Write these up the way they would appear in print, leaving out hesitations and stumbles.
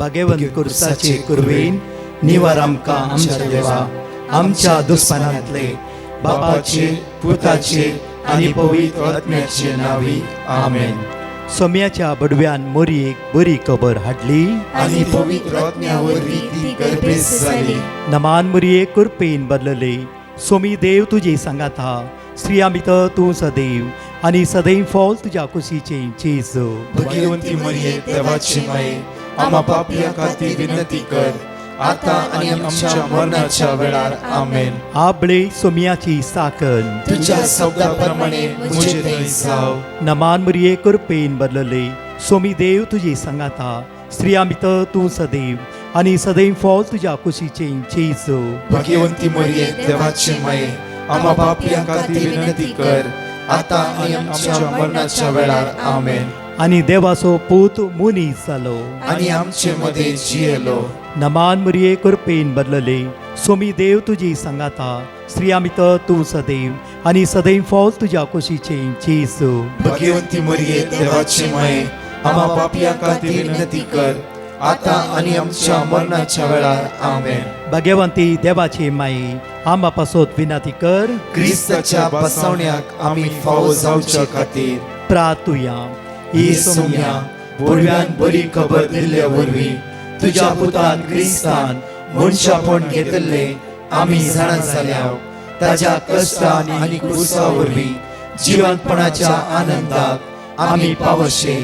भाग्यवंत कुर्साचे कुरवेन निवार आमकां आमच्या देवा आमच्या दुस्मनांतले बापाचे पुताचे आनी पवित्र आत्म्याचे नावी आमेन. सोम्याच्या बडव्यान मोरयेक बरी खबर हाडली आनी पवित्र आत्म्यावरवी ती गर्भेस जाली. नमान मोरये कुरपेन बदलले सोमी देव तुजे सांगात हा श्रियामित तूं सदैव आनी सदैव फॉल तुज्या कुशीचे चेज. भाग्यवंती मरिये देवाची माये आम्हा पापियां खातीर विनंती कर आता आनी आमच्या मरणाच्या वेळार आमेन. आबळे सोम्याची साकन तुझ्या शब्दाप्रमाणे मुझे थंय जाव. नमान मोरये कुरपेन बदलले सोमी देव तुजे सांगात हा श्रियामित तूं सदैव आनी सदैव फॉल तुज्या कुशीचे चेज. भाग्यवंती मरिये देवाची माये आम्हा पापियां खातीर विनंती कर आता आनी आमच्या मरणाच्या वेळार आमेन. आनी देवाचो पूत मुनीस जालो आनी आमचे मध्ये जियेलो. नमान मोरये कुरपेन बदलले सोमी देव तुजी सांगात हा श्रियामित तूं सदैव आनी सदैव फॉल तुज्या कुशीचे चेज. भाग्यवंती मरिये देवाची माये आम्हा पापियां खातीर विनंती कर आता आनी आमच्या मरणाच्या वेळार आमेन. भाग्यवंती देवाचे माये आम्हा पासोत विनंती कर क्रिस्ताच्या बसवण्याक आमी फावो जावचे खातीर प्रार्थुया. ही सोम्या बडव्यान बरी खबर दिल्ल्या वरवीं तुज्या पुतान क्रिस्तान मनशापण घेतले आमी जाणा जाल्याव ताज्या कश्टान आनी क्रुसा वरवीं जिवंतपणाच्या आनंदाक आमी पावशे.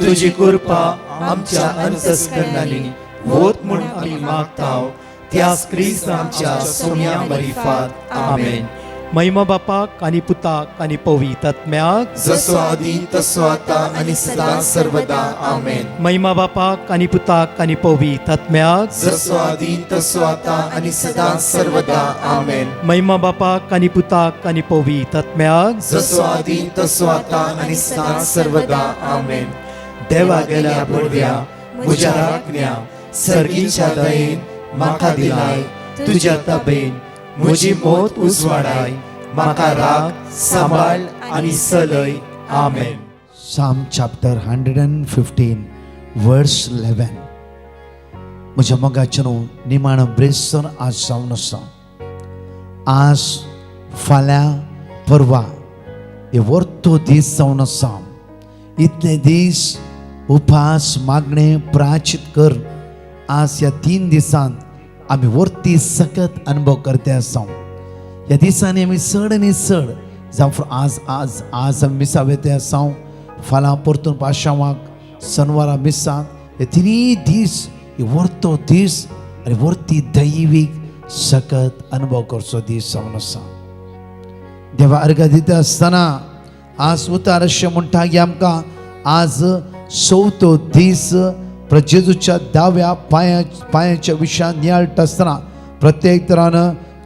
तुजी कृपा आमच्या अंतस्करणांनी होत म्हूण आमी मागताव त्याच क्रिस्तांच्या सोम्या मरिफात आमेन. महिमा बापाक आनी पुताक आनी पवित्र आत्म्याक जसो आदी तसो आता आनी सदां सर्वदा आमेन. महिमा बापाक आनी पुताक आनी पवित्र आत्म्याक जसो आदी तसो आता आनी सदां सर्वदा आमेन. महिमा बापाक आनी पुताक आनी पवित्र आत्म्याक जसो आदी तसो आता आनी सदां सर्वदा आमेन. देवा गेल्या बडव्या म्हज्या राखण्या सर्गीच्या दयेन म्हाका दिलाय तुज्या ताबेन म्हजी मोत उजवाडाय म्हाका राख सांबाळ आनी चलय आमेन. Psalm chapter 115 verse 11. म्हज्या मोगाचें निमाण ब्रेसन आज जावन आसा. आज फाल्यां परवा हे वर्तो दीस जावन आसा. इतले दीस उपास मागणे प्राचित कर. आज ह्या 3 दिसांत आमी वर्ती सकत अनुभव करते आसा. ह्या दिसांनी आमी चड आनी चड जावं आज आज आज आमी मिसां वेते आसा. फाल्यां परतून पाशांवाक शनवारा मिसां हे 3 दीस हे वर्तो दीस आनी वर्ती दैवीक सकत अनुभव करचो दीस जावन आसा. देवा अर्घ दिता आसतना आज उतार अशें म्हणटा की आमकां आज 4थो दीस जेजूच्या दाव्या पांयाच्या विशयान नियाळटा आसतना प्रत्येक तरान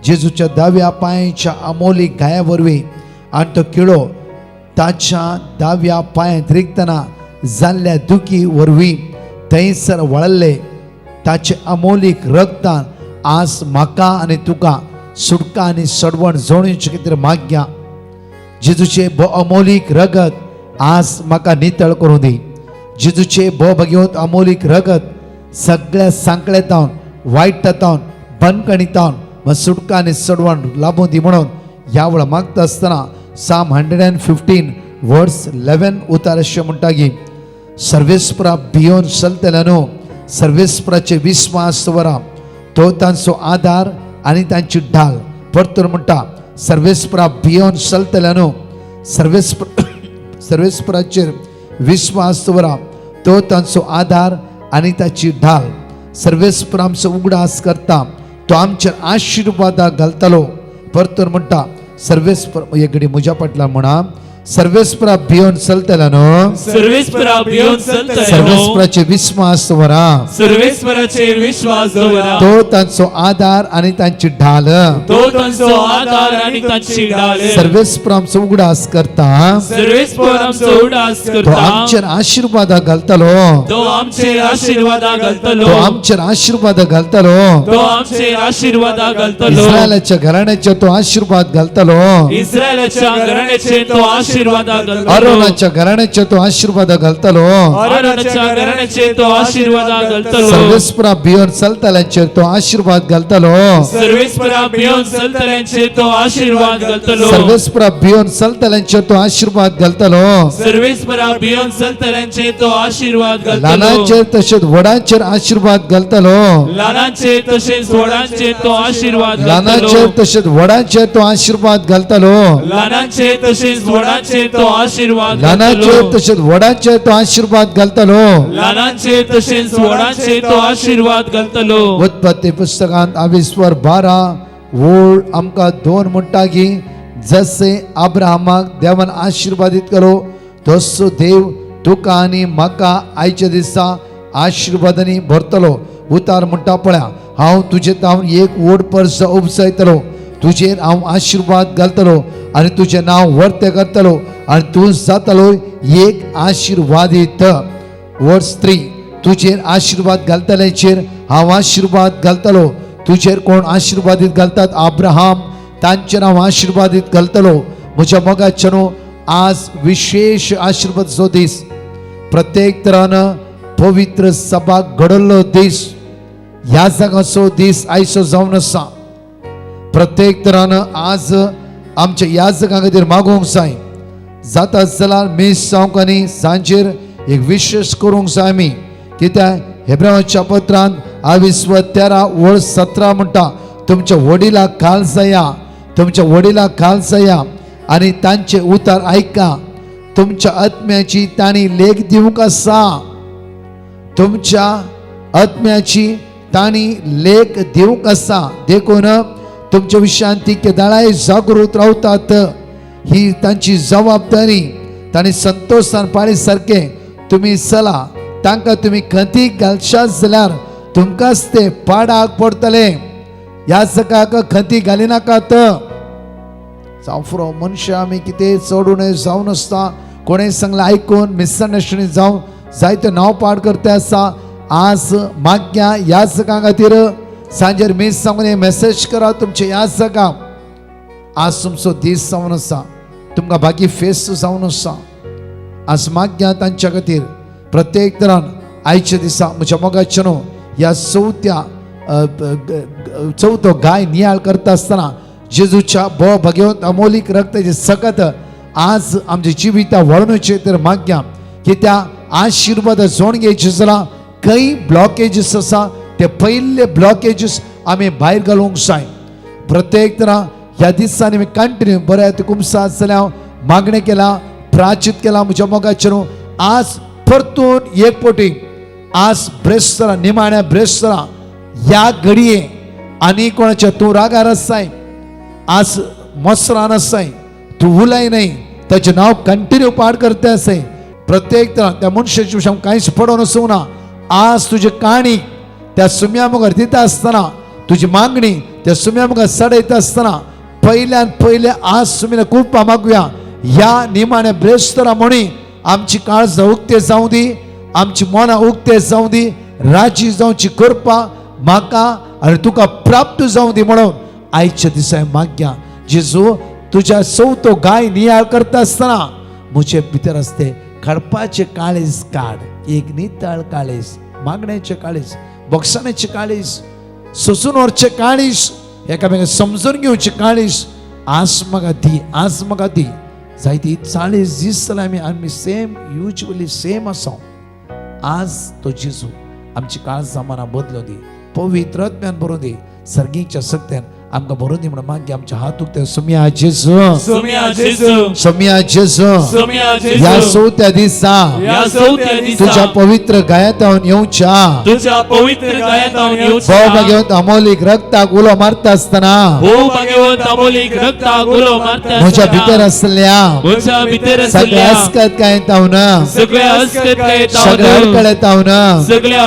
जेजूच्या दाव्या पांयाच्या अमोलीक गाया वरवीं आनी तो किडो ताच्या दाव्या पांयांत रिगतना जाल्ल्या दुखी वरवीं थंयसर वळल्ले ताचे अमोलीक रगतान आज म्हाका आनी तुका सुटका आनी सडवण जोडूंचे खातीर मागया. जेजूचे अमोलीक रगत आज म्हाका नितळ करूं दी. जेजूचे भगवंत अमोलीक रगत सगळ्या सांकळेतावन वायटातावन बंदकणीतावन सुटका आनी सडवण लाभूं दी म्हणून ह्या वेळा मागता आसतना Psalm 115 verse 11 उतार अशें म्हणटा की सर्वेस्परा भियोन चलतल्यानो सर्वेस्पराचे विस्वास दवरा तो तांचो आदार आनी तांची ढाल. परतून म्हणटा सर्वेस्परा भियोन चलतल्यानो सर्वेस्पराचेर विश्वास दवरा तो तांचो आदार आनी ताची ढाल. सर्वेस्पर आमचो उगडास करता तो आमचेर आशिर्वादाक घालतलो. परतून म्हणटा सर्वेस्पर एक घडी म्हज्या फाटल्यान म्हणा सर्वेस्परा भियोन चलतल्यानो सर्वेस्पराचे विश्वास दवरा सर्वेस्पराचेर विश्वास दवरा तो तांचो आदार आनी तांची ढाल. तो तांचो आदार आनी तांची ढाल. सर्वेस्पर आमचो उगडास करता सर्वेस्पर आमचो उगडास तो करता आमचेर आशिर्वादाक घालतलो. तो आमचेर आशिर्वादा घालतलो. तो आमचेर आशिर्वादाक घालतलो. तो आमचेर आशिर्वादा घालतलो. इस्रायलाच्या घराण्याचेर तो आशिर्वाद घालतलो. इस्रायलाच्या घराण्याचेर तो आशिर्वाद आशीर्वादा घालतलो अरोनाच्या घराण्याचे तो आशीर्वाद घालतलो अरोनाच्या घराण्याचे तो आशीर्वादा घालतलो सर्वेस्परा भियोन चलतल्यांचेर तो आशीर्वाद घालतलो सर्वेस्परा भियोन चलतल्यांचे तो आशीर्वाद घालतलो सर्वेस्परा भियोन चलतल्यांचेर तो आशीर्वाद घालतलो सर्वेस्परा भियोन चलतल्यांचे तो आशीर्वाद घालतलो लहानांचेर तशेंच व्हडांचेर आशीर्वाद घालतलो लहानांचे तसेच व्हडांचे तो आशीर्वाद लहानांचेर घालतलो तशेंच व्हडांचेर तो आशीर्वाद घालतलो लहानांचे तसेच व्हडांचे तो आशीर्वाद लहानांचेर घालतलो तशेंच व्हडांचेर तो आशीर्वाद घालतलो लहानांचे तसेच व्हडांचे तो आशीर्वाद घालतलो उत्पत्ती पुस्तकांत 22:12 वोळ आमकां 2 म्हणटा की जसे अब्राहमाक देवान आशीर्वादीत केलो तसो देव तुका आनी म्हाका आयच्या दिसा आशीर्वादांनी भरतलो उतार म्हणटा पळया हांव तुजे तावन एक वोड पर्स उपसयतलो तुजेर हांव आशीर्वाद घालतलो आनी तुजें नांव वर्ते करतलो आनी तूं जातलो एक आशीर्वादीत वर्स 3 तुजेर आशीर्वाद घालतल्याचेर हांव आशीर्वाद घालतलो तुजेर कोण आशीर्वादीत घालतात अब्राहम तांचेर हांव आशीर्वादीत घालतलो म्हज्या मोगाचेनो आज विशेष आशीर्वादचो दीस प्रत्येक तरान पवित्र सभा घडलो दीस ह्या जागाचो दीस आयचो जावन आसा प्रत्येक तरान आज आमच्या ह्या जागा खातीर मागोवंक जाय जाता जाल्यार मेस जावंक आनी सांजेर एक विशेष करूंक जाय आमी कित्याक हेब्रावाच्या पत्रांत 22:13 म्हणटा तुमच्या वडिलाक खाल जाया तुमच्या वडिलाक खाल जाया आनी तांचे उतार आयका तुमच्या आत्म्याची तांणी लेख दिवंक आसा तुमच्या आत्म्याची तांणी लेख दिवंक आसा देखून तुमच्या विशयान ती केदाळाय जागृत रावतात ही तांची जबाबदारी तांणी संतोषान पाळी सारके तुमी चला तांकां तुमी खंतीक घालशात जाल्यार तुमकांच ते पाडाक पडतले ह्या सकाळक खंती घाली नाकात जावं मनशां आमी कितें चडून जावन आसता कोणें सांगलें आयकून मिसअंडरस्टँडींग जावं जायते नांव पाड करते आसा आज माग्या ह्या सकाळ खातीर सांजेर मीस सांगून मेसेज करा तुमचे ह्या सकाळ आज तुमचो दीस जावन आसा तुमकां बाकी फेस्त जावन आसा आज माग्या तांच्या खातीर प्रत्येक तरान आयच्या दिसा म्हज्या मोगाचेनो ह्या चवथो गाय नियाळ करता आसतना जेजूच्या भगवंत अमोलीक रक्ताचे सकत आज आमच्या जिविता वळणुचे तर माग्या की त्या आशीर्वाद जोड घेवचे जाल्यार काही ब्लॉकेजीस आसा ते पयले ब्लॉकेजीस आमी भायर घालूंक जाय प्रत्येक तरा ह्या दिसांनी आमी कंटिन्यू बरें कुमसा जाल्यार मागणें केला प्राचित केला म्हज्या मोगाचेर आज परतून एक पोटी आज ब्रेस्तरा निमाण्या ब्रेस्तरा ह्या घडये आनी कोणाच्या तूं रागार आसाय आज मोसरान आसाय तूं उलय न्हय ताचें नांव कंटिन्यू पाड करते आसाय प्रत्येक तरा त्या मनशाच्या विशयान कांयच पडोन वचूंक ना आज तुजी काणी त्या सुम्या मुखार दिता आसतना तुजी मागणी त्या सुम्या मुखार सडयता आसतना पयल्यान पयले आज सुमीन खूब मागुया ह्या निमाण्या ब्रेस्तरा म्हणी आमची काळज उक्ते जावं दी आमची मनां उक्ते जावं दी राजी जावची करपा म्हाका आनी तुका प्राप्त जावं दी म्हणून आयच्या दिसा माग्या जेजू तुज्या चवथो गाय नियाळ करता आसतना म्हजे भितर आसते खडपाचे काळीज काड एक नितळ काळीज मागण्याचे काळीज बक्षाण्याचे काळीज सोसून व्हरचे काळीज एकामेका समजून घेवचे काळीज आज म्हाका दी जायती 40 दीस जाले आमी सेम युजली सेम आसा आज तो जेजू आमची काळ जमाना बदलो दी पवित्र आत्म्यान भरून दी सर्गीच्या सक्त्यान आमकां भरून दी म्हणून मागे आमच्या हात उक्ते सुम्या जेजू सुम्या जेजू ह्या चवथ्या दिसा तुझ्या पवित्र गायांत हांव येवच्या भाव भगवंत अमोलीक रक्ताक उलो मारता आसतना म्हज्या भितर आसल्या सगळ्या अस्कत गायत हांव सगळ्या अडकळेत हांव सगळ्या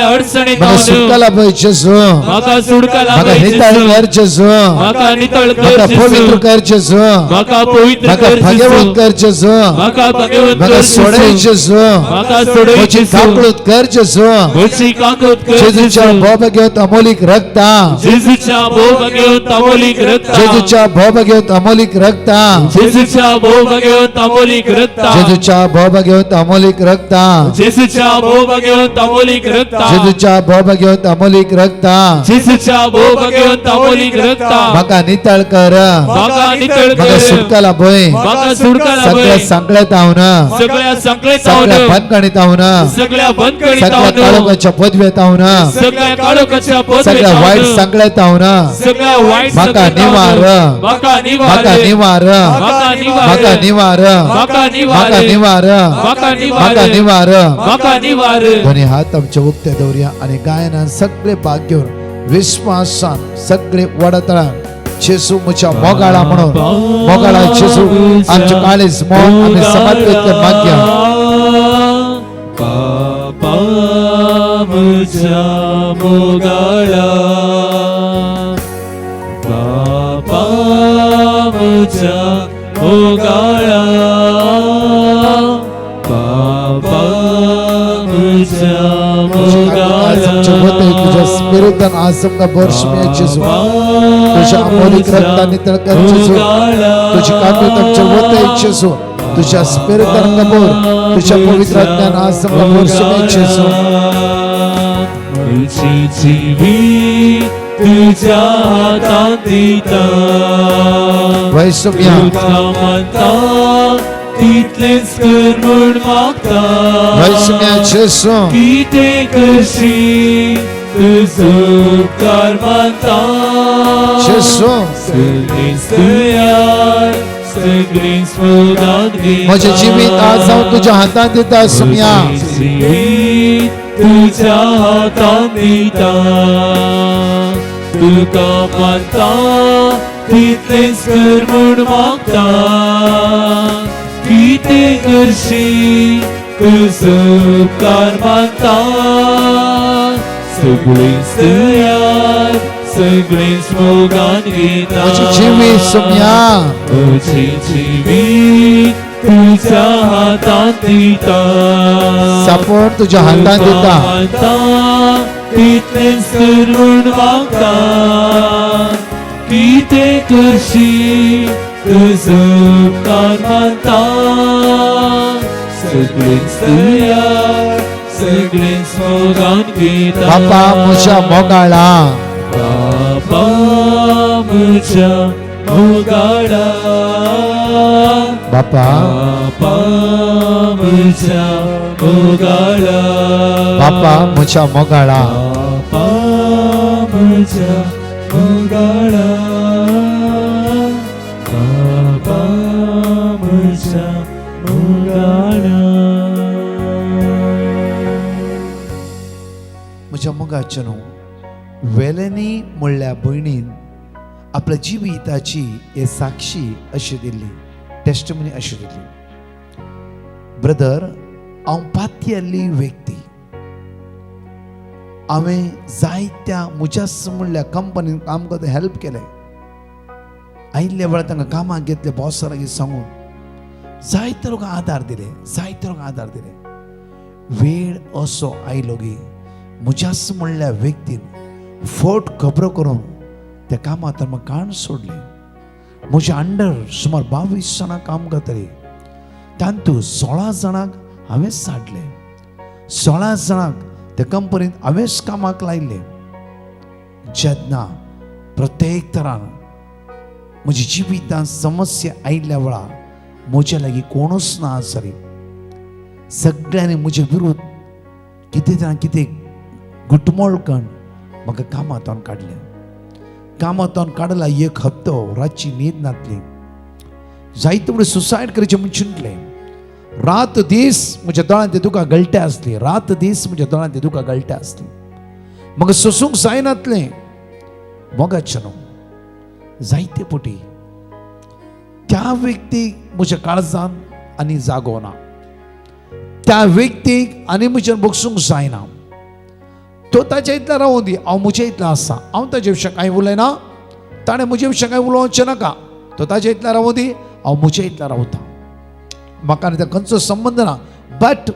अडचणेत हांव सुटला पळय जेजू म्हाका सुडका म्हाका लाभय नितळ जेजू कर जेजू म्हाका नितळ कर म्हाका पवित्र जेजू कर जेजू म्हाका पवित्र म्हाका कर भगवंत जेजू कर जेजू म्हाका भगवंत म्हाका कर सोडय जेजू जेजू म्हाका सोडय म्हजी जेजू काकळूत कर जेजू म्हजी काकूत कर जेजूच्या जेजू भोवभगवत अमोलिक रक्ता जेजूच्या भोवभगवंत अमोलिक रक्ता जेजूच्या भोवभगवत अमोलिक रक्ता जेजूच्या भोवभगवंत अमोलिक रक्ता जेजूच्या भोवभगवत अमोलिक रक्ता जेजूच्या भोवभगवंत अमोलिक रक्ता जेजूच्या भोवभगवत अमोलिक रक्ता जेजूच्या भोवभगवंत अमोलिक रक्ता म्हाका नितळ कर म्हाका नितळ म्हाका कर सुटका लाभय म्हाका सुडका सगळ्या लाभय सांकळ्यात हांव सगळ्या संकळेत सगळ्या हांव बंदकणीत हांव सगळ्या बंदकणीत सगळ्या हांव काळोखाच्या पदव्यात हांव सगळ्या काळोखाच्या पदवेत सगळ्या हांव वाईट सांकळ्यात हांव सगळ्या वाईट म्हाका संकटात निवार. हांव. म्हाका निवार म्हाका निवार म्हाका निवार म्हाका निवार म्हाका निवार म्हाका निवार म्हाका निवार म्हाका निवार म्हाका निवार दोन्ही हात आमचे उक्ते दवरया आणि गायनान सगळे भाग घेवन विश्वासान सगळे वडतळान जेसू मुच्या मोगाळा म्हणून मोगाळा जेसू आमचे काळीज मोग आम्ही समर्पित कर मागया बाबा मुझ्या मोगाळा बाबा मुझ्या मोगाळा बाबा मुझ्या आमचे होते तुझ्या स्पिरिटान आज आमकां वर्ष मेळ जेसू तुझ्या अमोलिक रक्तान नितळ कर जेसू तुझी काकूत आमचे होते जेसू तुझ्या स्पिरिटान कबूर तुझ्या पवित्र आत्म्यान आज आमकां वर्ष मेळ जेसू तुझी जीवी तुझ्या हातात दिता वैसम्या तुका मानता तितलेच कर म्हूण मागता वैसम्या जेसू कितें करशी तुजो उपकार मानता जेसू सगळींच तयार सगळींच मोगान घेता म्हजे जिवीत आज हांव तुझ्या हातांत दिता सुम्या जीवीत तुझ्या हातांत दिता तुका मानता तितलेंच कर म्हूण मागता कितें करशी तुजो उपकार मानता सगळींच तयार सगळींच मोगान घेता म्हजी जिवीत सुम्या म्हजी जीवीत तुझ्या हातांत दिता सपोर्ट तुझ्या हातांत दिता मानता तितलेंच कर म्हूण मागता कितें करशी तुजो उपकार मानता सगळींच तयार सगळींच मोगान घेता बापा म्हज्या मोगाळा बाबा म्हज्या मोगाळा बापा बाबा म्हज्या मोगाळा बापा म्हज्या मोगाळा बाबा म्हज्या मोगाळा बाबा म्हज्या मोगाळा म्हज्या मोगाचे न्हू वेलेनी म्हणल्या भयणीन आपल्या जिविताची हे साक्षी अशी दिल्ली टेस्टमनी अशी दिल्ली ब्रदर हांव पातयल्ली व्यक्ती हांवें जायत्या मुजास म्हणल्या कंपनीन काम करता हेल्प केलें आयिल्ल्या वेळार तांकां कामाक घेतले बॉसाक सांगून जायते लोक आदार दिले वेळ असो आयलो गी मुजास म्हणल्या व्यक्तीन फोट खबरो करून त्या कामात म्हाका काण सोडले म्हज्या अंडर सुमार 22 जाणां काम करतली तातूंत 16 जाणांक हांवें साडले 16 जाणांक त्या कंपनीत हांवेंच कामाक लायिल्ले जेन्ना प्रत्येक तरान म्हज्या जिवितांत समस्या आयिल्ल्या वेळार म्हज्या लागीं कोणूच ना आसली सगळ्यांनी म्हजे विरोध कितें तरी कितें गुटमोळ करून म्हाका कामांतल्यान काडलें कामांतल्यान काडला एक हप्तो रातची न्हीद नातली जायते फुडें सुसायड करचें म्हूण चिंतलें रात दीस म्हज्या दोळ्यांत ते दुकां गळटे आसली रात दीस म्हज्या दोळ्यांत ते दुकां गळटे आसली म्हाका सोसूंक जायनातलें मोगाचें न्हू जायते फावटी त्या व्यक्तीक म्हज्या काळजान आनी जागो ना त्या व्यक्तीक आनी म्हज्यान बगसूंक जायना तो ताच्या इतला रावूं दी हांव म्हज्या इतलो आसा हांव ताजे विशयी कांय उलयना ताणें म्हजे विशयी कांय उलोवचें नाका तो ताजे इतला रावूं दी हांव म्हजे इतला रावता म्हाका आनी ताका खंयचो संबंद ना बट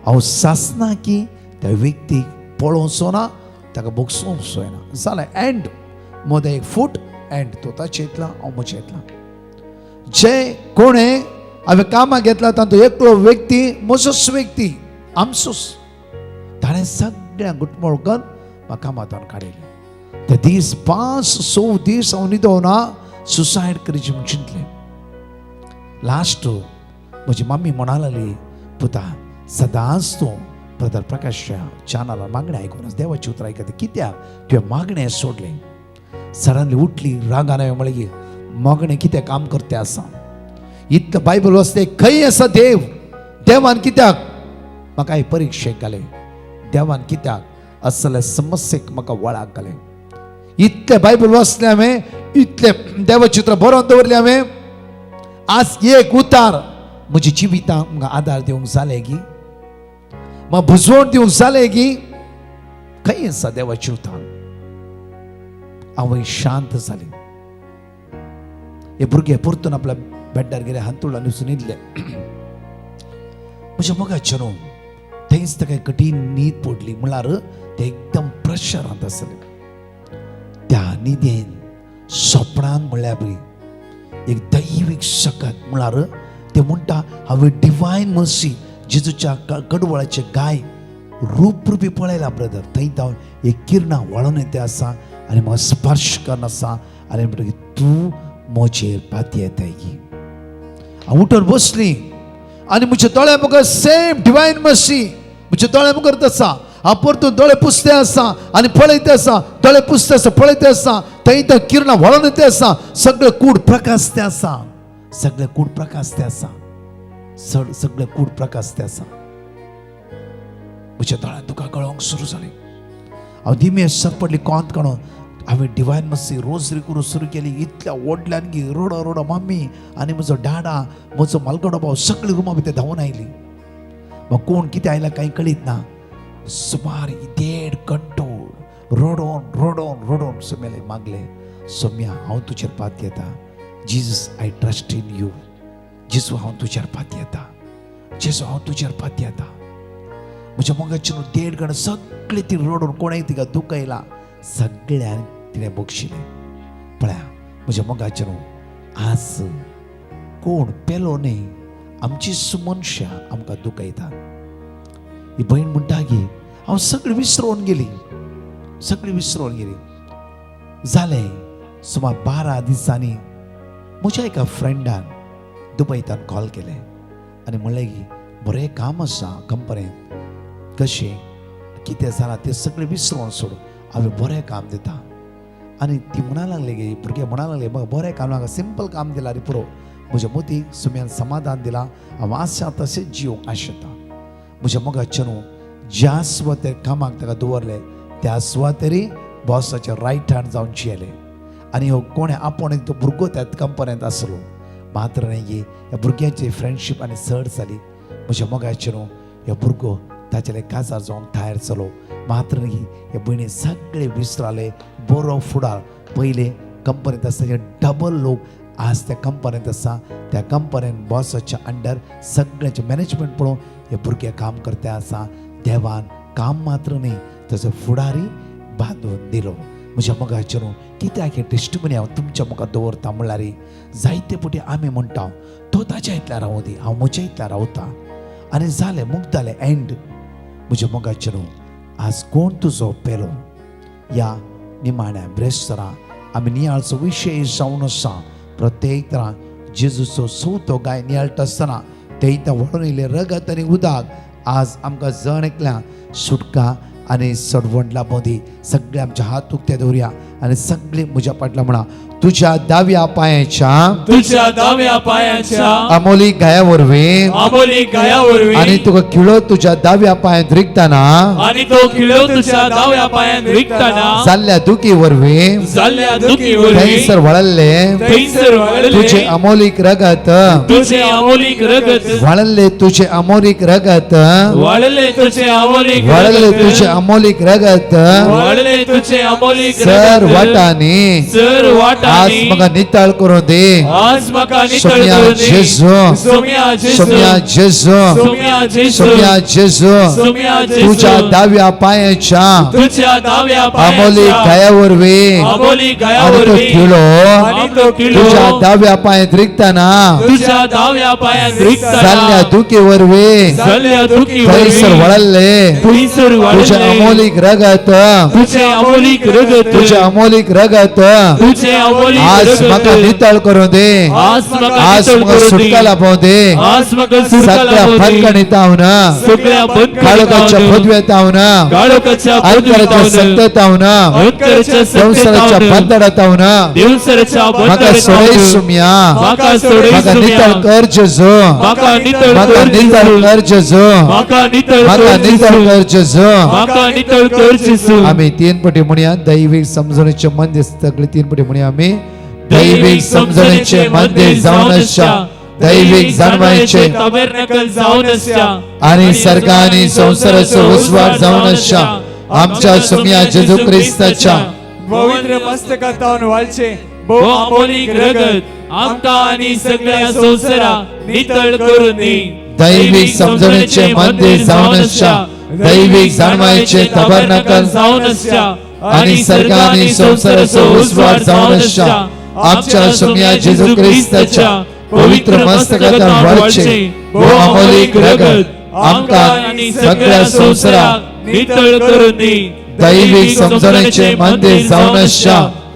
हांव सासना की त्या व्यक्तीक पळोवचो ना ताका बोगसूंक ना जालें एंड मोद एक फूट एंड तो ताचे इतला हांव म्हजे इतला जे कोणें हांवें कामाक घेतला तातूंत एकलो व्यक्ती म्हजोच व्यक्ती आमचोच ताणें सगळ्यांक गुटमोळ करून म्हाका कामांतल्यान काडिल्लें ते दीस 5-6 दीस हांव न्हिदोना सुसायड करचें म्हूण चिंतलें लास्ट म्हजी मम्मी म्हणा लागली पुता सदांच तूं ब्रदर प्रकाशच्या चॅनलार मागणें आयकून देवाची उतरां आयकता कित्याक तुवें मागणें सोडलें सडनली उठली रागान हांवें म्हणलें मागणें कितें काम करतें आसा इतलें बायबल वाचतें खंय आसा देव देवान कित्याक म्हाका हे परिक्षेक घालें देवान कित्याक असले समस्येक म्हाका वळाक घालें इतलें बायबल वाचलें हांवें इतलें देवाची उतरां बरोवन दवरलें हांवें आज एक उतार म्हज्या जिवितांत म्हाका आदार दिवंक जालें की म्हाका बुजवण दिवंक जालें की खंय आसा देवाची उतार हांव शांत जालें हे भुरगे परतून आपल्या बेड्डार गेले हांतूळ आनी वचून न्हिदले म्हज्या मोगाचें न्हू थंयच ताका कठीण न्हीद पडली म्हळ्यार ते एकदम प्रेशरांत आसले त्या न्हिदेन सपनान म्हणल्यार बरी एक दैवीक सकत म्हळ्यार ते म्हणटा हांवें डिवायन मर्सी जेजूच्या कडवळाचे गाय रूपरूपी पळयला ब्रदर थंय जावन एक किरणां वळोन येते आसा आनी म्हाका स्पर्श करन आसा आनी म्हणटकीर तूं म्हजेर पाती येताय की हांव उठून बसली आनी म्हजे दोळे म्हाका सेम डिवायन मर्सी म्हजे दोळे मुखार आसा हांव परतून दोळे पुसते आसा आनी पळयते आसा दोळे पुसते आसा पळयते आसा थंय त्या किरणां वळोन येते आसा सगळे कूड प्रकाशते आसा सगळे कूड प्रकाशते आसा सगळे कूड प्रकाशते आसा म्हज्या दोळ्यांत तुका कळोवंक सुरू जालें हांव धीमे सरपडली कोंत काडून हांवें डिवायन मर्सी रोजरी करूंक सुरू केली इतल्या व्हडल्यान की रोडो रोडो मम्मी आनी म्हजो डाडा म्हजो मालगडो भाव सगळीं रुमा भितर धांवून आयली म्हाका कोण कितें आयला कांय कळीत ना सुमार 1.5 घंटो रोडोन रोडोन रोडोन सोम्याले मागले सोम्या हांव तुजेर पात येता Jesus I trust in you जेजू हांव तुजेर पात येता जेजू हांव तुजेर पात येता म्हज्या मोगाचेर 1.5 घंटो सगळे ती रोडोन कोणें तिका दुख येयला सगळ्यांक तिणें बक्षिलें पळया म्हज्या मोगाचेर आज कोण पेलो न्ही आमची मनशां आमकां दुखयतात ही भयण म्हणटा की हांव सगळीं विसरोन गेली जालें सुमार 12 दिसांनी म्हज्या एका फ्रेंडान दुबयतान कॉल केलें आनी म्हणलें की बरें काम आसा कंपनींत कशें कितें जालां तें सगळें विसरोन सोड हांवें बरें काम दिता आनी ती म्हणा लागली गे भुरगे म्हणा लागले म्हाका बरें काम नाका सिंपल काम दिला रे पुरो म्हज्या मतीक सुम्यान समाधान दिलां हांव आशा तशेंच जिवंक आशेता म्हज्या मोगाचें न्हू ज्या सुवातेर कामाक ताका दवरलें त्या सुवातेरी बॉसाचे रायट हँड जावन जियेलें आनी हो कोणें आपूण एक तो भुरगो त्या कंपनींत आसलो मात्र न्ही गे ह्या भुरग्याची फ्रेंडशीप आनी चड जाली म्हज्या मोगाचें न्हू हो भुरगो ताचेले काजार जावंक तयार जालो मात्र न्ही हे भयणी सगळे विसराले बरो फुडार पयले कंपनींत आसता डबल लोक आज त्या कंपनींत आसा त्या कंपनीन बॉसाच्या अंडर सगळ्यांचे मॅनेजमेंट पळोवन हे भुरगे काम करते आसा देवान काम मात्र न्ही ताचो फुडारी बांदून दिलो म्हज्या मोगाचेर कित्याक हे टेस्टिमनी हांव तुमच्या मुखार दवरता म्हणल्यार जायते फावटी आमी म्हणटा तो ताच्या इतल्या रावूं दी हांव म्हज्या इतल्या रावता आनी जालें मुक्त जालें एंड म्हज्या मोगाचेर आज कोण तुजो पेलो ह्या निमाण्या ब्रेस्तरां आमी नियाळचो विशय जावन आसा प्रत्येक तरां जेजूचो चवथो गाय नियाळटा आसतना ते व्हडून येयले रगत आनी उदक आज आमकां जण एकल्या सुटका आनी सडवंडला मदीं सगळे आमचे हात उक्ते दवरया आनी सगळीं म्हज्या फाटल्यान म्हणा तुझ्या डाव्या पायाच्या तुझ्या डाव्या पायाच्या अमोली गायावरवे अमोली गायावरवी आणि तुका खिळो तुझ्या डाव्या पायात रिकताना आणि तो खिळो तुझ्या डाव्या पायात रिकताना जाल्ल्या दुखी वरवे जाल्ल्या दुखीवरवी थैसर वळले थैसर वळले तुझे अमोलिक रगत तुझे अमोलिक रगत वळले तुझे अमोलिक रगत वळले तुझे अमोलिक वळले रगत तुझे अमोलिक रगत वळले तुझे अमोलिक सर रगत वाटानी सर आज वाटानी मग नितळ करून दे आज मका नितळ सोम्या करून दे. जेजू सोम्या जेजू सोम्या जेजू सोम्या जेजू सोम्या जेजू सोम्या जेजू तुझ्या डाव्या पायाच्या तुझ्या डाव्या अमोलिक पायाच्या गायावरवे अमोलिक आणि तो गायावरवी खिळो आणि तो खिळो तुझ्या डाव्या पायात रिकताना तुझ्या डाव्या पायात जाल्ल्या रिकताना दुखीवरवे जाल्ल्या दुखीवरवी थैसर वळले थैसर तुझे वळले अमोलिक रगत तुझे अमोलिक रगत तुझे अमोलिक रगत तुझे अमोलिक आज मका रगत नितळ करून दे आज मका आज नितळ मका करून सुटका दे. लाभव दे आज मका सुटका सगळ्या लाभव दे. फणकणीतावन सगळ्या काळोखाच्या बंधकाच्या पदव्यातावन काळोखाच्या अंतराच्या पदवीतावन संततावन अंतराच्या संसाराच्या संततावन बंधडातावन देवसरच्या मका सोडे बंधकातावन सुम्या माका सोडे मका नितळ सुम्या कर जेजू माका नितळ मका कर नितळ जेजू कर जेजू माका नितळ मका कर नितळ जेजू कर जेजू माका नितळ कर जेजू आम्ही तीन पटी म्हणूया दैविक समजण्याचे मंदिर सगळे तीन पटी म्हणूया आम्ही दैविक समजण्याचे मंदिर जाऊन दैविक जाणवायचे ताबेरनकल जाऊन आणि सर्गाने संसाराचा उसवार जाऊन आमच्या सोम्या जेजू ख्रिस्ताच्या पवित्र मस्तकातावन वाळचे हो अमोलिक रगत आमका आणि सगळ्या संसारा नितळ करून दे दैविक समजण्याचे मंदिर जाऊन दैविक जाणवायचे ताबेरनकल जाऊन आणि सर्गाने संसाराचा उसवार जाऊन आमच्या सोम्या जेजू ख्रिस्ताच्या पवित्र मस्तकातावन वाळचे हो अमोलिक रगत आमका आणि सगळ्या संसारा नितळ करून दे दैविक समजण्याचे मंदिर जाऊन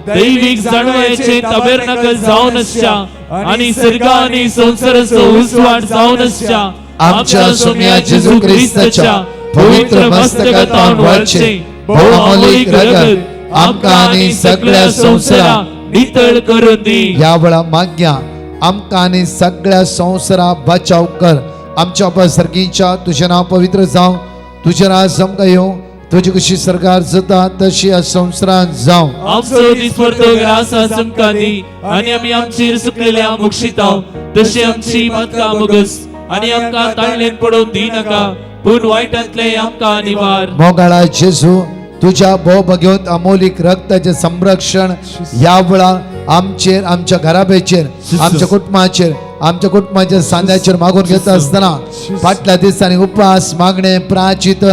दैविक जाणवायचे ताबेरनकल जाऊन आणि सर्ग आणि संसाराचा उसवाट जाऊन आमच्या सोम्या जेजू ख्रिस्ताच्या पवित्र मस्तकातावन वाळचे हो अमोलिक रगत आमका आणि सगळ्या संसारा नितळ करून दे. या वेळा माग्या आमका आणि सगळ्या संसारा बचाव कर आमच्या उपसर्गीच्या तुझे नाव पवित्र जाव तुझे राज समका येऊ तुझी कशी सरकार जाता तशी या संसारात जाव आमचो दिसवरतो ग्रासा चमका दी आणि आम्ही आमची सुकलेल्या मुक्षिताव तशी आमची मातका मुगस आणि आमका ताळलेन पडून दी नका पूर्ण वाईटातले आमका निवार. मोगाळा जेजू तुझ्या भोव भगवंत अमोलिक रक्ताचे संरक्षण या वेळा आमचेर आमच्या घराबेचेर आमच्या कुटुंबाच्या सांध्याचेर मागून घेत असताना फाटल्या दिसांनी उपास मागणे प्राचित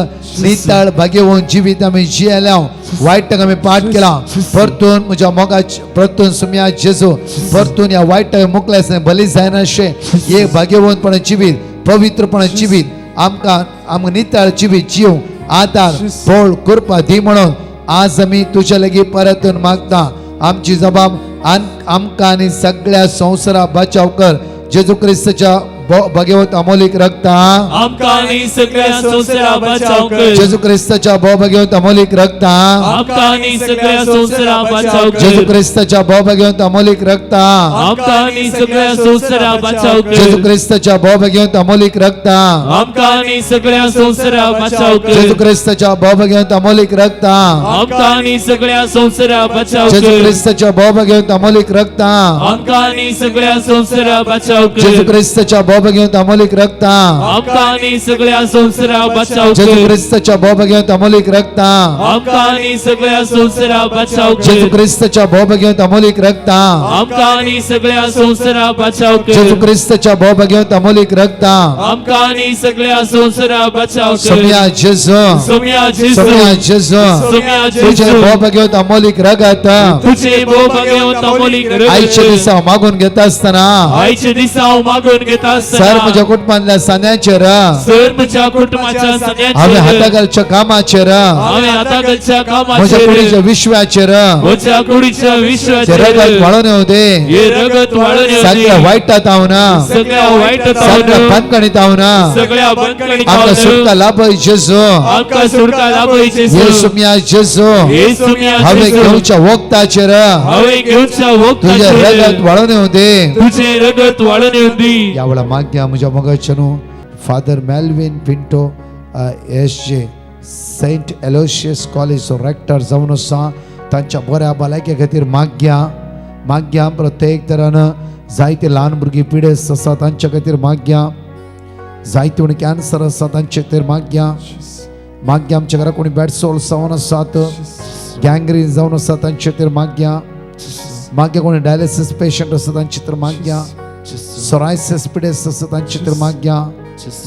नितळ भाग्यवून जीवित आम्ही जियेल्या वाईट आम्ही पाठ केला परतून म्हज्या परतून सुम्या जेजू परतून या वाईट मुकल्यास बली जायना शे एक भाग्यवंतपणे जीवित पवित्रपणे जीवित आमकां नितळ जीवित जीव आदार बोळ कृपा दी म्हणून आज आम्ही तुझ्या लगी परतून मागता आमची जबाब आमका आणि सगळ्या संसारा बचाव कर जेजू ख्रिस्ताच्या भगवंत अमोलिक रक्त आमका आणि सगळ्या संसारा बचाव कर. जेजू ख्रिस्ताच्या भगवंत अमोलिक रक्त आमका आणि सगळ्या संसारा बचाव जेजू कर. ख्रिस्ताच्या भगवंत अमोलिक रक्त आमका आणि सगळ्या संसारा बचाव जेजू कर. ख्रिस्ताच्या भगवंत अमोलिक रक्त आमका आणि सगळ्या संसारा बचाव जेजू कर. ख्रिस्ताच्या भगवंत अमोलिक रक्त आमका आणि सगळ्या संसारा बचाव जेजू कर. ख्रिस्ताच्या भगवंत अमोलिक रक्त आमका आणि सगळ्या संसारा बचाव जेजू कर. ख्रिस्ताच्या भगवंत अमोलिक रक्त आमका आणि सगळ्या संसारा बचाव जेजू कर. ख्रिस्ताच्या भगवंत अमोलिक रक्त आमका आणि सगळ्या संसारा बचाव जेजू कर. ख्रिस्ताच्या भगवंत अमोलिक रक्त आमका आणि सगळ्या संसारा बचाव जेजू कर. ख्रिस्ताच्या भगवंत अमोलिक रक्त आमका आणि सगळ्या संसारा बचाव कर. सोम्या जेजू सोम्या जेजू सोम्या जेजू सोम्या तुझे जेजू भगवंत अमोलिक रगत तुझे भगवंत अमोलिक रगत आईच्या दिसा मागून घेत असताना आईचे दिसा मागून घेता सर म्हज्या कुटुंबांतल्या सगळ्यांचेर सर म्हज्या कुटुंबाच्या हांवें सगळ्यांचेर हातागालच्या कामाचेर हांवें हातागालच्या म्हज्या कामाचेर कुडीच्या विश्वाचेर म्हज्या कुडीच्या ते विश्वाचेर रगत वाळून येऊ दे हे रगत वाळून येऊ सगळ्या दे. वाईटात हांव ना सगळ्या वाईटात सगळ्या हांव ना. बंदखणीत हांव ना सगळ्या बंदखणीत आमकां हांव सुटका ना. लाभय जेजू आमकां सुटका लाभय येसू जेजू मिया जेजू येसू मिया हांवें जेजू घेवच्या वखदाचेर हांवें घेवच्या तुझे वखदाचेर रगत वाळून येऊ दे तुझे रगत वाळून येऊ दी. ह्या वेळा मागया म्हज्या मोगाच्या न्हू father Melvin Pinto SJ saint Aloysius college rector जावन आसा तांच्या बऱ्या भलायके खातीर मागया प्रत्येक तरान जायते ल्हान भुरगीं पिडेस्त आसा तांच्या खातीर मागया जायते कोणी कॅन्सर आसा तांचे खातीर मागया आमच्या घरा कोणी बॅड सोल्स जावन आसात गँग्रीन जावन आसा तांचे खातीर मागया कोणी डायलिसीस पेशंट आसा तांचे खातीर मागया सोरायसिस पिडेस्त आसा तांचे खातीर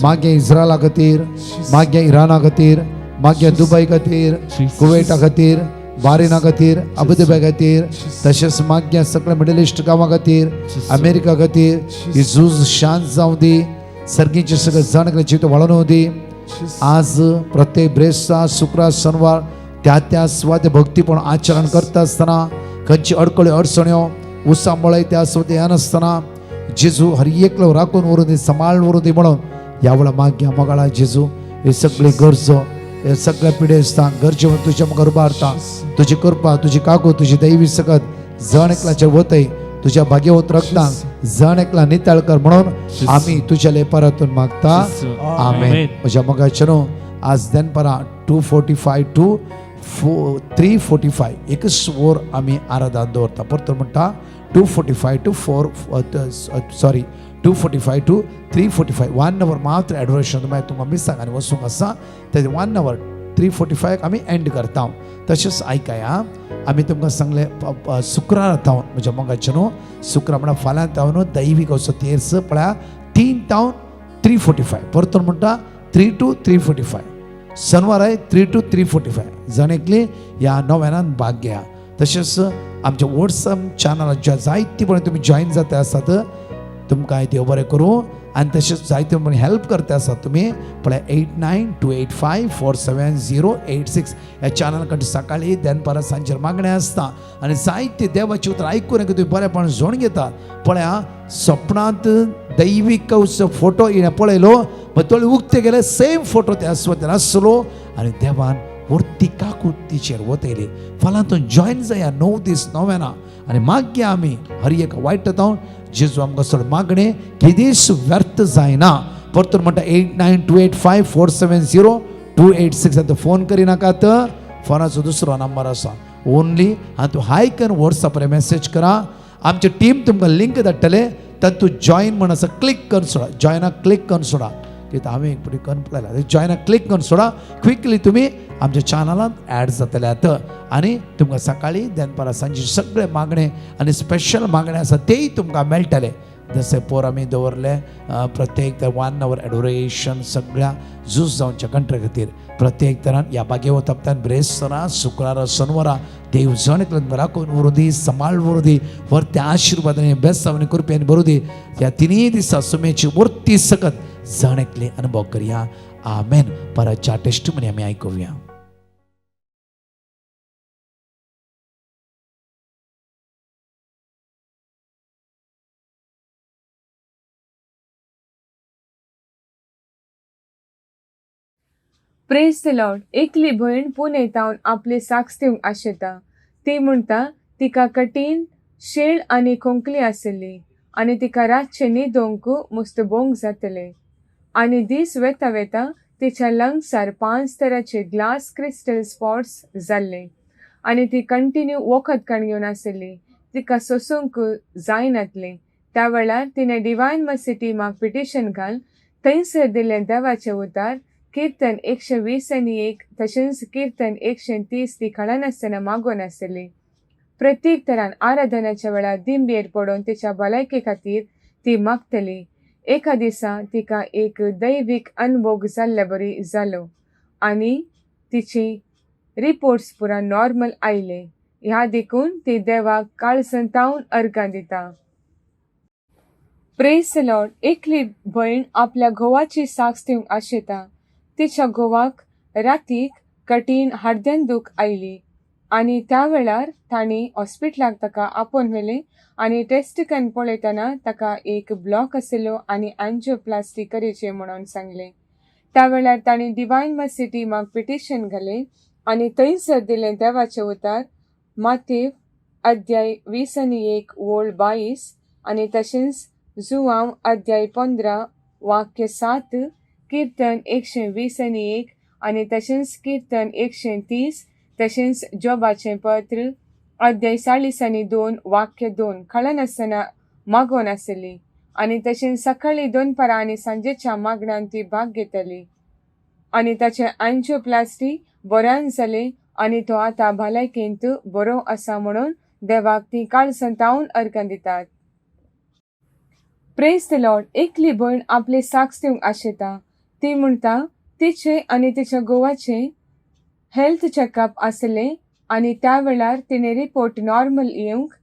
मागया इस्रायला खातीर मागया इराना खातीर मागया दुबय खातीर कुवेटा खातीर बारिना खातीर अबुधाबी खातीर तशेंच मागया सगळ्या मिडल इस्ट गांवां खातीर अमेरिका खातीर ही झूज शांत जावं दी सर्गीचे सगळे जाण चित्र वाळून दी आज प्रत्येक ब्रेस्ता शुक्रार शनिवार त्या स्वाद भक्तीपण आचरण करता आसतना खंयची अडकळ्यो अडचण्यो उसामुळे त्या स्वाद ह्या नासतना जेजू हर एकलो राखून व्हरून दी सांबाळून व्हरून दी म्हणून ह्या वेळा मागया मोगाळा जेजू हे सगळे गरजो हे सगळ्या पिडेस्तां गरजे तुज्या मुखार उबारता तुजी कृपा तुजी काकू तुजी दैवी सकत जण एकल्याचेर वतय तुझ्या भाग्यवंत रक्तांक जण एकला नितळ कर म्हणून आम्ही तुझ्या लेपरातून मागता आमेन. म्हज्या मोगाच्या न्हू आज दनपारां 2:45 to 3:45 एकच वर आमी आराधना दवरता परत म्हणटा 2:45 to 3:45 1 hour मात्र एडोरेशन तुमकां मिसांग आनी वसूंक आसा ते 1 hour 3:45 आमी एंड करता. तशेंच आयकाया आमी तुमकां सांगले शुक्रार येता म्हज्या मोगाच्या न्हू शुक्रार म्हणल्यार फाल्यां येता दैवीक असो तेर्स पळया 3 to 3:45 परत म्हणटा 3 to 3:45 शनिवार आहे 3 to 3:45 जण एकली ह्या नव्यानान भाग घेया. तशेंच आमच्या व्हॉट्सअप चॅनलार ज्या जायती पळय तुमी जॉईन जाता आसात तुमकां देव बरें करूं आनी तशेंच जायते म्हण हेल्प करता आसात तुमी पळय 8928547086 ह्या चॅनला कडे सकाळी दनपारां सांजेर मागणें आसता आनी जायते देवाची उतर आयकून तुमी बरेपण जोण घेतात. पळया स्वप्नांत दैवीक फोटो पळयलो तो उक्ते गेले सेम फोटो त्या स्वतान आसलो आनी देवान वरती काकुतीचेर वतयली. फाल्यां तूं जॉईन जाया 9 दीस नव्याना आनी मागया आमी हर एक वायट जावन जेजू आमकां चड मागणें केदीस व्यर्थ जायना. परतून म्हणटा 8928547086 आतां फोन करिनाकात फोनाचो दुसरो नंबर आसा ओन्ली आनी तूं हायक आनी वॉट्सॅपार मेसेज करा आमची टीम तुमकां लिंक धाडटले तातूंत तूं जॉईन म्हण आसा क्लिक करून सोडा जॉयनाक क्लिक करून सोडा कित्याक हांवें एक फावटी करून पळयलां जॉयनाक क्लिक करून सोडा क्विकली तुमी आमच्या चॅनलांत ॲड जातल्यात आनी तुमकां सकाळीं दनपारां सांजे सगळे मागणे आनी स्पेशल मागणे आसा तेय तुमकां मेळटले. जशे पोर आमी दवरले प्रत्येक 1 hour एडोरेशन सगळ्या झूज जावच्या कंट्री खातीर प्रत्येक तरान ह्या भाग्यवंत हप्त्यान ब्रेस्तारा शुक्रारा शनिवारा देव जण राखून व्हरू दी सांबाळ व्हरू दी वर त्या आशिर्वादांनी बेस्तावनी कृपेन भरू दी. ह्या तिनूय दिसा सुमेची मूर्ती सकत जण एकले अनुभव करया आमेन. परतच्या टेस्ट म्हणी आमी आयकुया. Praise the Lord. एकली भयण पुणेतावन आपले साक्स दिवंक आशेता. ती म्हणटा तिका कठीण शेळ आनी खोंकली आसली आनी तिका रातचे न्हिदोंक मुस्तबोंक जातले आनी दीस वेता वेता तिच्या लंग्सार 5 तरांचे ग्लास क्रिस्टल स्पॉट्स जाल्ले आनी ती कंटिन्यू वखद काडून आसली. तिका सोसूंक जायनातले. त्या वेळार तिणें डिवायन मर्सी टिमाक पिटिशन घाल थंयसर दिल्लें देवाचें उतार कीर्तन 120 तशेंच कीर्तन 130 ती कळनासतना मागोन आसली. प्रत्येक तरान आराधनाच्या वेळार दिंबेर पडोवन तिच्या भलायके खातीर ती मागतली. एका दिसा तिका एक दैवीक अनुभव जाल्ले बरी जालो आनी तिची रिपोर्ट्स पुरा नॉर्मल आयले. ह्या देखून ती देवाक काळजंतावन अर्गां दिता. Praise the Lord. एकली भयण आपल्या घोवाची साक्ष दिवंक आशेता. तिच्या घोवाक रातीक कठीण हार्द्यान दूख आयली आणि त्या वेळार ताणी हॉस्पिटलाक ताका आपोवन व्हेले आणि टेस्ट करून पळयतना ताका एक ब्लॉक आशिल्लो आणि एंजिओप्लास्टी करचें म्हणून सांगले. त्या वेळार ताणी डिवायन मर्सी माग पिटिशन घाले आणि थंयसर दिले देवाचे उतार मातेव अध्याय 20:1 वोळ 22 आणि तशेंच जुआंव अध्याय 15 वाक्य 7, कीर्तन 120:1 आणि तशेंच कीर्तन 130, तशेंच जोबाचें पत्र अध्याय 40:2 वाक्य 2 खळन आसतना मागोवन आसली आणि तशेंच सकाळी 2 परां आणि सांजेच्या मागणान ती भाग घेतली आणि ताचे एंजिओप्लास्टी बऱ्यान जाले आणि तो आतां भलायकेंत बरो आसा म्हणून देवाक ती काळसंतावन अर्घां दितात. Praise the Lord. एकली भयण आपले साक्ष दिवंक आशेता. ती म्हणटा तिचे आणि तिच्या घोवाचे हेल्थ चेकअप आसले आणि त्या वेळार तिने रिपोर्ट नॉर्मल येवंक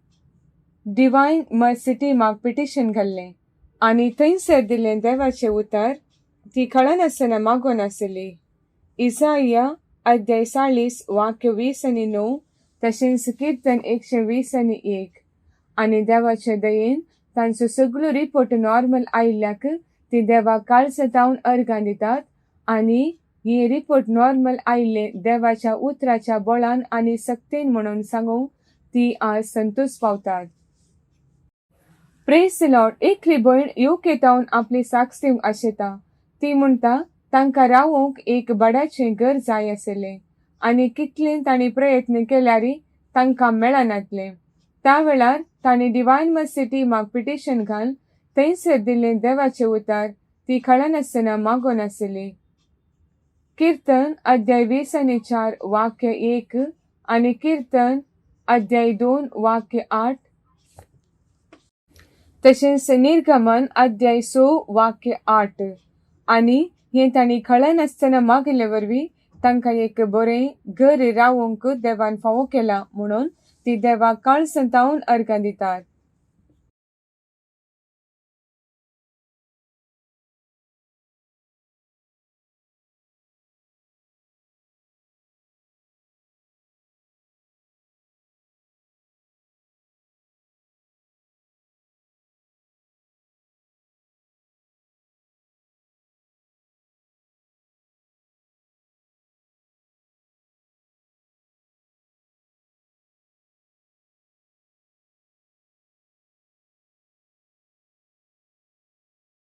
डिवायन मर्सी माग पिटिशन घाल्ले आणि थंयसर दिले देवाचे उतार ती खळन आसतना मागोवन आसली. इसाया अध्याय 40 वाक्य 20:9 तशेंच कीर्तन 120:1 आणि देवाचे दयेन तांचो सगळो रिपोर्ट नॉर्मल आयिल्ल्याक ती देवाक काळसतावन अर्घां दितात आणि ही रिपोर्ट नॉर्मल आयिल्ले देवाच्या उतराच्या बळान आणि सक्तेन म्हणून सांगूंक ती आज संतोष पावतात. Praise the Lord. एकली भयण योग्यतावन आपली साक्ष दिवंक आशेता. ती म्हणटा तांकां रावूंक एक बड्याचें घर जाय आसलें आणि कितले तांणी प्रयत्न केल्यारय तांकां मेळनातले. त्या वेळार तांणी डिवायन मर्सी माग पिटिशन घाल थंयसर दिल्ले देवाचे उतार ती खळन आसतना मागोवन आसली. कीर्तन अध्याय 20:4 वाक्य 1 आणि कीर्तन अध्याय 2 वाक्य 8 तशेंच निर्गमन अध्याय 6 वाक्य 8 आणि हे तांणी खळन आसतना मागिल्ले वरवीं तांकां एक बरें घर रावूंक देवान फावो केला म्हणून ती देवाक काळसंतावन अर्घां दितात.